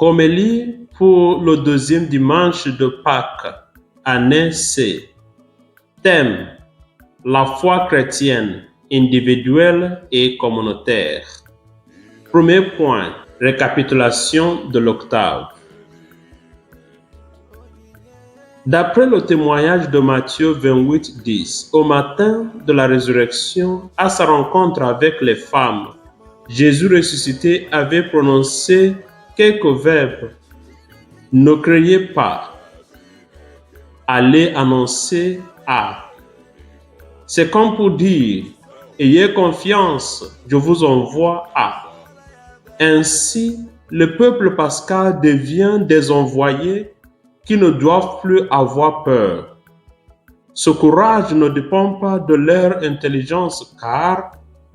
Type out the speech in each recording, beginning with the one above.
Homélie pour le deuxième dimanche de Pâques, année C. Thème: la foi chrétienne, individuelle et communautaire. Premier point, récapitulation de l'octave. D'après le témoignage de Matthieu 28, 10, au matin de la résurrection, à sa rencontre avec les femmes, Jésus ressuscité avait prononcé quelques verbes. Ne craignez pas. Allez annoncer à. C'est comme pour dire, ayez confiance, je vous envoie à. Ainsi, le peuple pascal devient des envoyés qui ne doivent plus avoir peur. Ce courage ne dépend pas de leur intelligence, car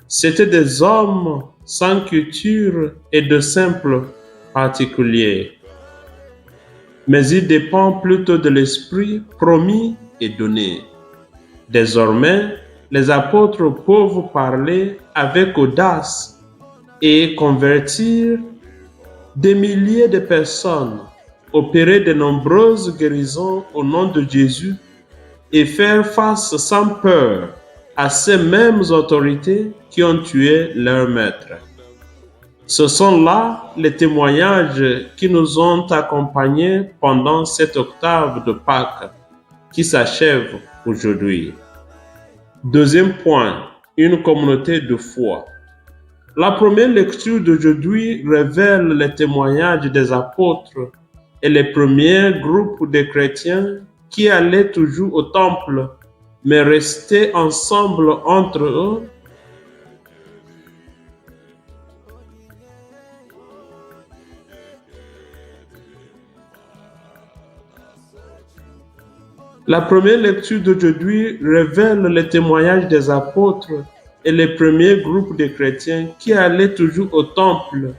c'étaient des hommes sans culture et de simples particuliers. Mais il dépend plutôt de l'esprit promis et donné. Désormais, les apôtres peuvent parler avec audace et convertir des milliers de personnes, opérer de nombreuses guérisons au nom de Jésus et faire face sans peur à ces mêmes autorités qui ont tué leur maître. Ce sont là les témoignages qui nous ont accompagnés pendant cette octave de Pâques qui s'achève aujourd'hui. Deuxième point, une communauté de foi. La première lecture d'aujourd'hui révèle les témoignages des apôtres et les premiers groupes de chrétiens qui allaient toujours au temple, mais restaient ensemble entre eux. La première lecture d'aujourd'hui révèle les témoignages des apôtres et les premiers groupes de chrétiens qui allaient toujours au temple,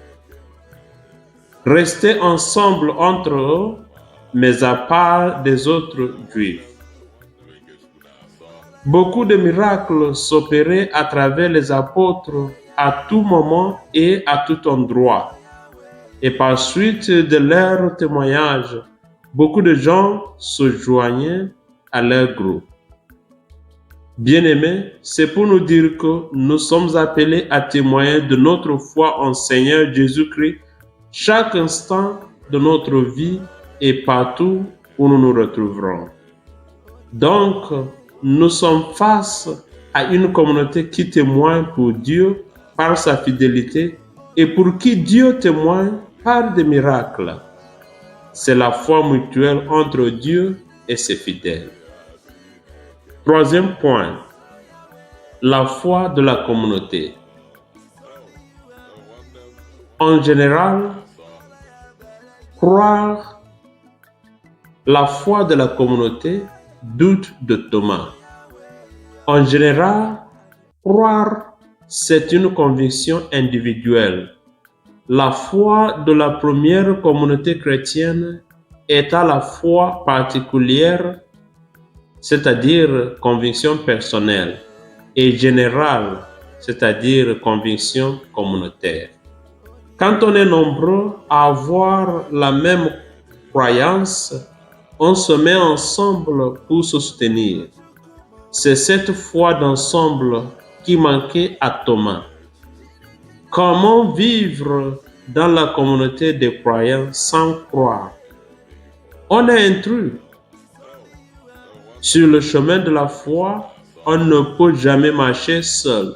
restaient ensemble entre eux, mais à part des autres juifs. Beaucoup de miracles s'opéraient à travers les apôtres à tout moment et à tout endroit. Et par suite de leur témoignage, beaucoup de gens se joignaient à leur groupe. Bien-aimés, c'est pour nous dire que nous sommes appelés à témoigner de notre foi en Seigneur Jésus-Christ chaque instant de notre vie et partout où nous nous retrouverons. Donc, nous sommes face à une communauté qui témoigne pour Dieu par sa fidélité et pour qui Dieu témoigne par des miracles. C'est la foi mutuelle entre Dieu et ses fidèles. Troisième point, la foi de la communauté. En général, croire la foi de la communauté, doute de Thomas. En général, croire, c'est une conviction individuelle. La foi de la première communauté chrétienne est à la fois particulière, c'est-à-dire conviction personnelle, et générale, c'est-à-dire conviction communautaire. Quand on est nombreux à avoir la même croyance, on se met ensemble pour se soutenir. C'est cette foi d'ensemble qui manquait à Thomas. Comment vivre dans la communauté des croyants sans croire? On est intrus. Sur le chemin de la foi, on ne peut jamais marcher seul,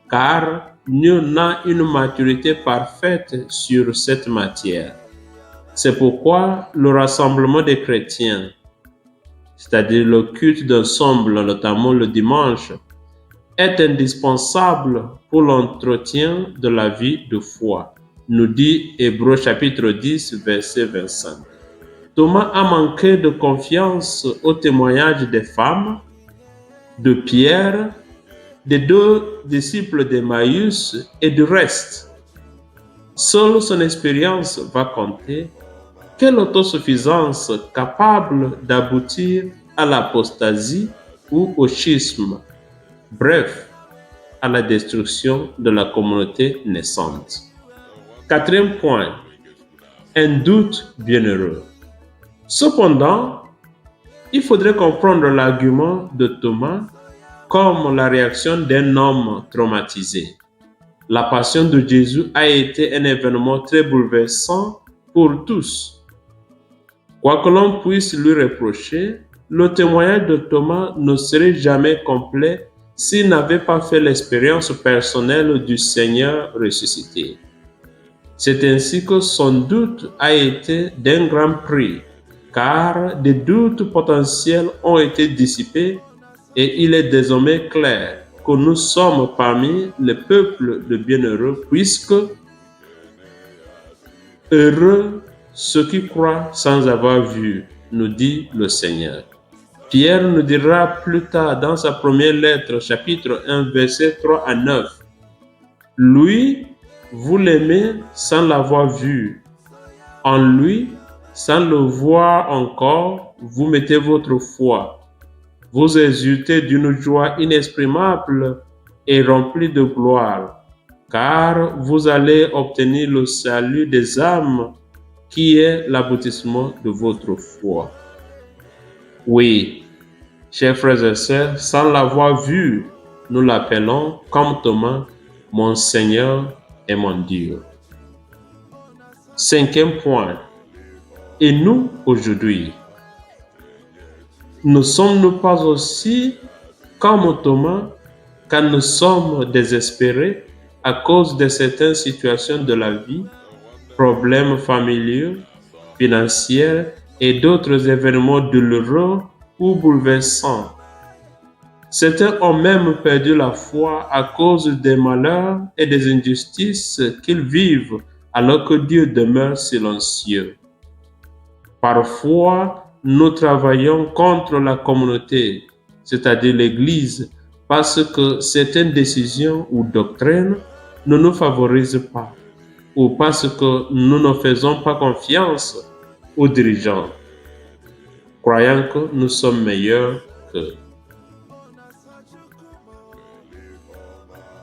car nul n'a une maturité parfaite sur cette matière. C'est pourquoi le rassemblement des chrétiens, c'est-à-dire le culte d'ensemble, notamment le dimanche, est indispensable pour l'entretien de la vie de foi, nous dit Hébreux chapitre 10, verset 25. Thomas a manqué de confiance au témoignage des femmes, de Pierre, des deux disciples d'Emmaüs et du reste. Seule son expérience va compter. Quelle autosuffisance capable d'aboutir à l'apostasie ou au schisme, bref, à la destruction de la communauté naissante. Quatrième point, un doute bienheureux. Cependant, il faudrait comprendre l'argument de Thomas comme la réaction d'un homme traumatisé. La passion de Jésus a été un événement très bouleversant pour tous. Quoi que l'on puisse lui reprocher, le témoignage de Thomas ne serait jamais complet s'il n'avait pas fait l'expérience personnelle du Seigneur ressuscité. C'est ainsi que son doute a été d'un grand prix, car des doutes potentiels ont été dissipés et il est désormais clair que nous sommes parmi le peuple de bienheureux, puisque heureux ceux qui croient sans avoir vu, nous dit le Seigneur. Pierre nous dira plus tard dans sa première lettre, chapitre 1, versets 3 à 9, « Lui, vous l'aimez sans l'avoir vu. En lui, sans le voir encore, vous mettez votre foi. Vous exultez d'une joie inexprimable et remplie de gloire, car vous allez obtenir le salut des âmes qui est l'aboutissement de votre foi. » Oui, chers frères et sœurs, sans l'avoir vu, nous l'appelons comme Thomas, mon Seigneur et mon Dieu. Cinquième point. Et nous, aujourd'hui, ne sommes-nous pas aussi comme Thomas quand nous sommes désespérés à cause de certaines situations de la vie, problèmes familiaux, financiers et d'autres événements douloureux ou bouleversants? Certains ont même perdu la foi à cause des malheurs et des injustices qu'ils vivent alors que Dieu demeure silencieux. Parfois, nous travaillons contre la communauté, c'est-à-dire l'Église, parce que certaines décisions ou doctrines ne nous favorisent pas, ou parce que nous ne faisons pas confiance aux dirigeants, croyant que nous sommes meilleurs qu'eux.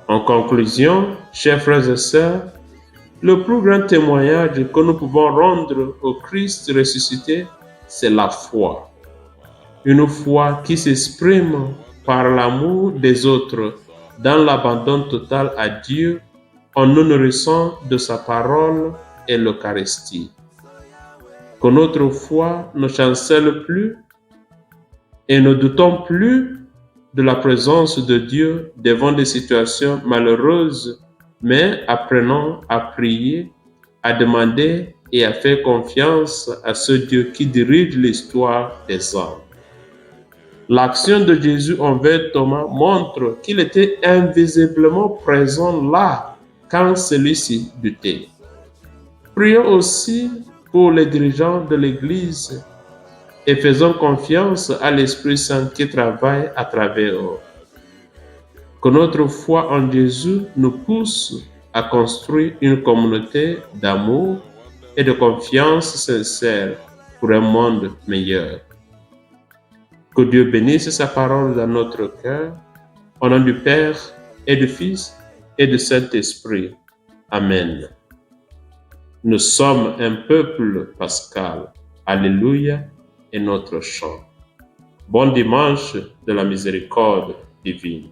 En conclusion, chers frères et sœurs, le plus grand témoignage que nous pouvons rendre au Christ ressuscité, c'est la foi. Une foi qui s'exprime par l'amour des autres, dans l'abandon total à Dieu, en nous nourrissant de sa parole et l'Eucharistie. Que notre foi ne chancelle plus et ne doutons plus de la présence de Dieu devant des situations malheureuses, mais apprenons à prier, à demander et à faire confiance à ce Dieu qui dirige l'histoire des hommes. L'action de Jésus envers Thomas montre qu'il était invisiblement présent là quand celui-ci doutait. Prions aussi pour les dirigeants de l'Église et faisons confiance à l'Esprit Saint qui travaille à travers eux. Que notre foi en Jésus nous pousse à construire une communauté d'amour et de confiance sincère pour un monde meilleur. Que Dieu bénisse sa parole dans notre cœur, au nom du Père et du Fils et du Saint-Esprit. Amen. Nous sommes un peuple pascal. Alléluia est notre chant. Bon dimanche de la miséricorde divine.